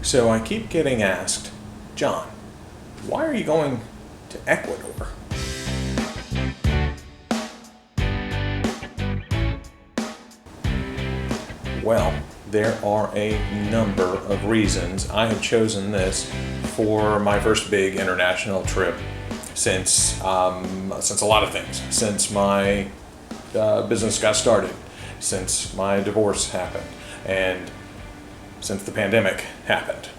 So I keep getting asked, John, why are you going to Ecuador? Well, there are a number of reasons I have chosen this for my first big international trip since a lot of things. Since my business got started, since my divorce happened, and since the pandemic happened.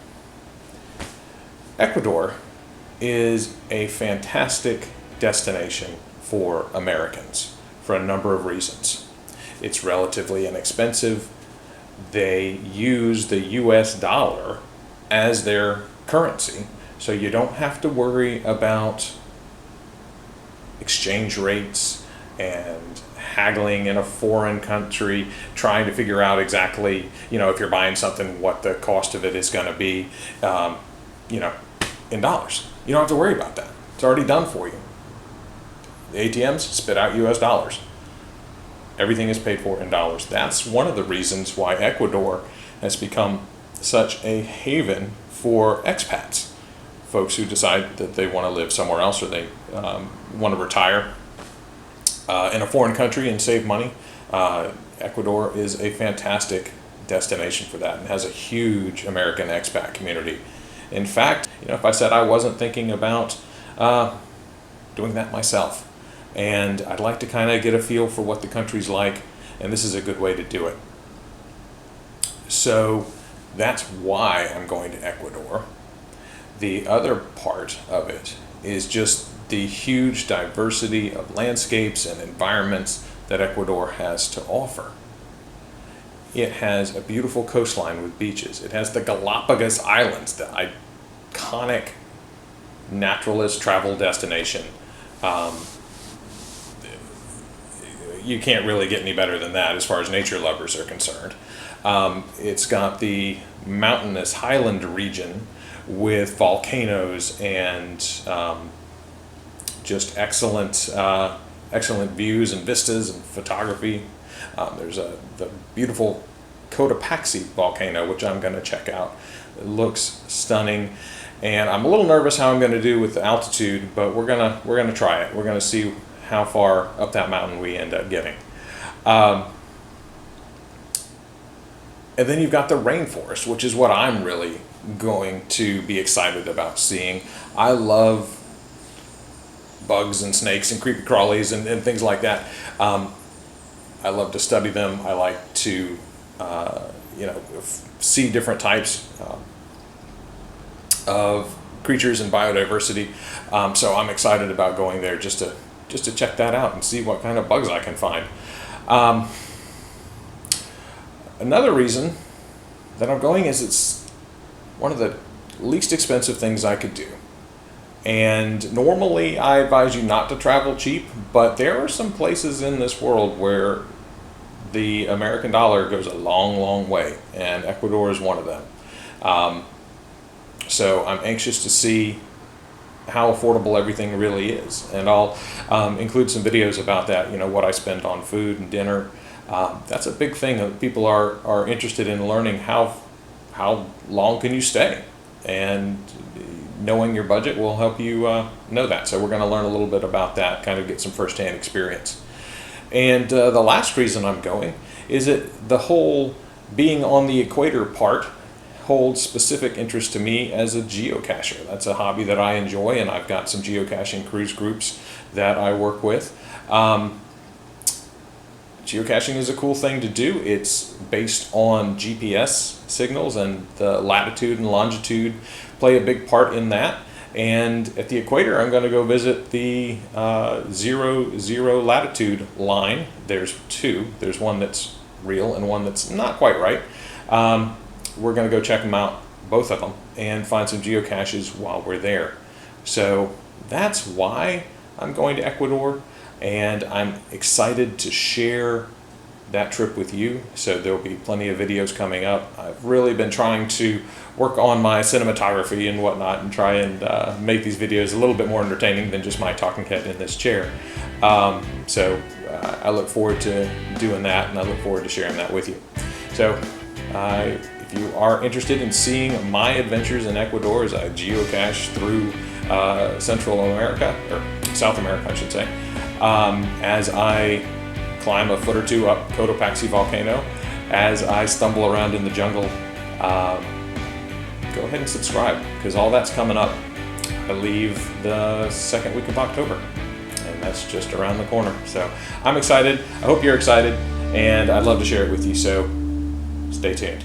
Ecuador is a fantastic destination for Americans for a number of reasons. It's relatively inexpensive. They use the US dollar as their currency, so you don't have to worry about exchange rates and haggling in a foreign country, trying to figure out exactly, if you're buying something, what the cost of it is going to be, in dollars. You don't have to worry about that. It's already done for you. The ATMs spit out US dollars. Everything is paid for in dollars. That's one of the reasons why Ecuador has become such a haven for expats, folks who decide that they want to live somewhere else or they want to retire in a foreign country and save money. Ecuador is a fantastic destination for that and has a huge American expat community. In fact, if I said I wasn't thinking about doing that myself, and I'd like to kind of get a feel for what the country's like, and this is a good way to do it. So that's why I'm going to Ecuador. The other part of it is just the huge diversity of landscapes and environments that Ecuador has to offer. It has a beautiful coastline with beaches. It has the Galapagos Islands, the iconic naturalist travel destination. You can't really get any better than that as far as nature lovers are concerned. It's got the mountainous highland region with volcanoes and just excellent views and vistas and photography. There's the beautiful Cotopaxi volcano, which I'm going to check out. It looks stunning, and I'm a little nervous how I'm going to do with the altitude, but we're gonna try it. We're going to see how far up that mountain we end up getting. And then you've got the rainforest, which is what I'm really going to be excited about seeing. I love bugs and snakes and creepy crawlies and things like that. I love to study them. I like to, see different types of creatures and biodiversity. So I'm excited about going there just to check that out and see what kind of bugs I can find. Another reason that I'm going is it's one of the least expensive things I could do. And normally I advise you not to travel cheap, but there are some places in this world where the American dollar goes a long, long way, and Ecuador is one of them. So I'm anxious to see how affordable everything really is, and I'll include some videos about that, what I spend on food and dinner. That's a big thing that people are interested in learning. How long can you stay, and knowing your budget will help you know that. So we're going to learn a little bit about that, kind of get some firsthand experience. And the last reason I'm going is that the whole being on the equator part holds specific interest to me as a geocacher. That's a hobby that I enjoy, and I've got some geocaching cruise groups that I work with. Geocaching is a cool thing to do. It's based on GPS signals, and the latitude and longitude play a big part in that. And at the equator, I'm going to go visit the 0 latitude line. There's two. There's one that's real and one that's not quite right. We're going to go check them out, both of them, and find some geocaches while we're there. So that's why I'm going to Ecuador, and I'm excited to share that trip with you. So there'll be plenty of videos coming up. I've really been trying to work on my cinematography and whatnot and try and make these videos a little bit more entertaining than just my talking head in this chair. So I look forward to doing that, and I look forward to sharing that with you. So if If you are interested in seeing my adventures in Ecuador as I geocache through Central America, or South America, I should say, as I climb a foot or two up Cotopaxi volcano, as I stumble around in the jungle, go ahead and subscribe, because all that's coming up, I believe, the second week of October, and that's just around the corner. So I'm excited. I hope you're excited, and I'd love to share it with you, so stay tuned.